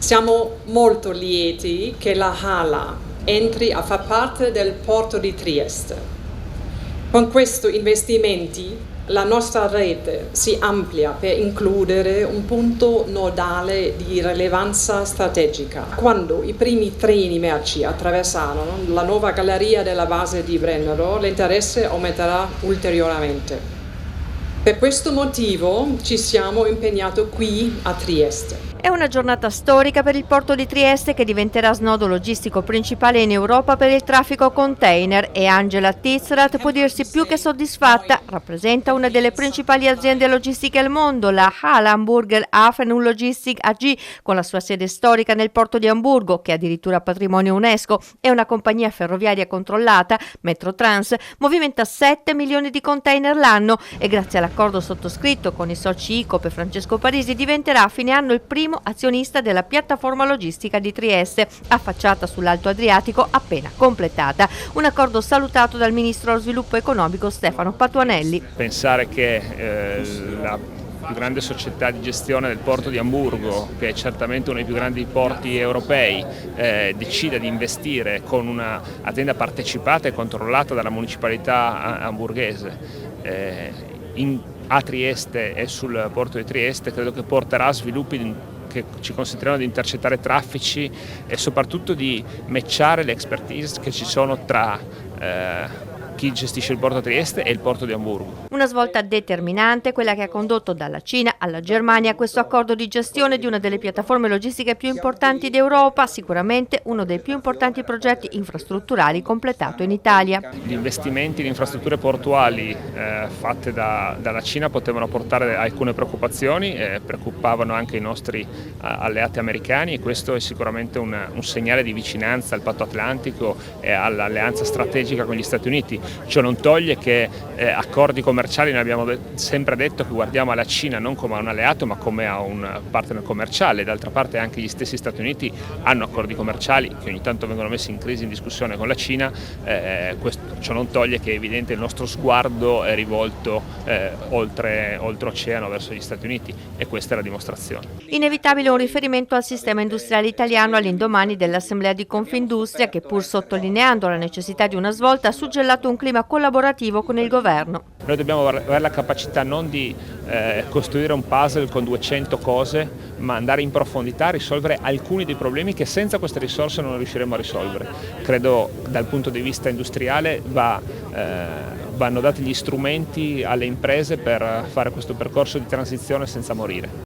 Siamo molto lieti che la HHLA entri a far parte del porto di Trieste. Con questi investimenti la nostra rete si amplia per includere un punto nodale di rilevanza strategica. Quando i primi treni merci attraversarono la nuova galleria della base di Brennero, l'interesse aumenterà ulteriormente. Per questo motivo ci siamo impegnati qui a Trieste. È una giornata storica per il porto di Trieste che diventerà snodo logistico principale in Europa per il traffico container e Angela Tizrat può dirsi più che soddisfatta. Rappresenta una delle principali aziende logistiche al mondo, la HHLA Hamburger Hafen und Logistik AG, con la sua sede storica nel porto di Amburgo, che è addirittura patrimonio UNESCO. È una compagnia ferroviaria controllata, Metrotrans, movimenta 7 milioni di container l'anno e grazie all'accordo sottoscritto con i soci ICOP e Francesco Parisi diventerà a fine anno il primo azionista della piattaforma logistica di Trieste, affacciata sull'Alto Adriatico appena completata. Un accordo salutato dal ministro allo sviluppo economico Stefano Patuanelli. Pensare che la più grande società di gestione del porto di Amburgo, che è certamente uno dei più grandi porti europei, decida di investire con un'azienda partecipata e controllata dalla municipalità hamburghese a Trieste e sul porto di Trieste, credo che porterà a sviluppi che ci consentiranno di intercettare traffici e soprattutto di matchare le expertise che ci sono tra chi gestisce il porto di Trieste e il porto di Amburgo. Una svolta determinante, quella che ha condotto dalla Cina alla Germania a questo accordo di gestione di una delle piattaforme logistiche più importanti d'Europa, sicuramente uno dei più importanti progetti infrastrutturali completato in Italia. Gli investimenti in infrastrutture portuali fatte dalla Cina potevano portare alcune preoccupazioni, preoccupavano anche i nostri alleati americani, e questo è sicuramente un segnale di vicinanza al patto atlantico e all'alleanza strategica con gli Stati Uniti. Ciò non toglie che accordi commerciali, noi abbiamo sempre detto che guardiamo alla Cina non come a un alleato ma come a un partner commerciale. D'altra parte anche gli stessi Stati Uniti hanno accordi commerciali che ogni tanto vengono messi in crisi, in discussione con la Cina. Ciò non toglie che è evidente il nostro sguardo è rivolto oltreoceano verso gli Stati Uniti, e questa è la dimostrazione. Inevitabile un riferimento al sistema industriale italiano all'indomani dell'Assemblea di Confindustria che, pur sottolineando la necessità di una svolta, ha suggellato un clima collaborativo con il governo. Noi dobbiamo avere la capacità non di costruire un puzzle con 200 cose, ma andare in profondità a risolvere alcuni dei problemi che senza queste risorse non riusciremo a risolvere. Credo dal punto di vista industriale vanno dati gli strumenti alle imprese per fare questo percorso di transizione senza morire.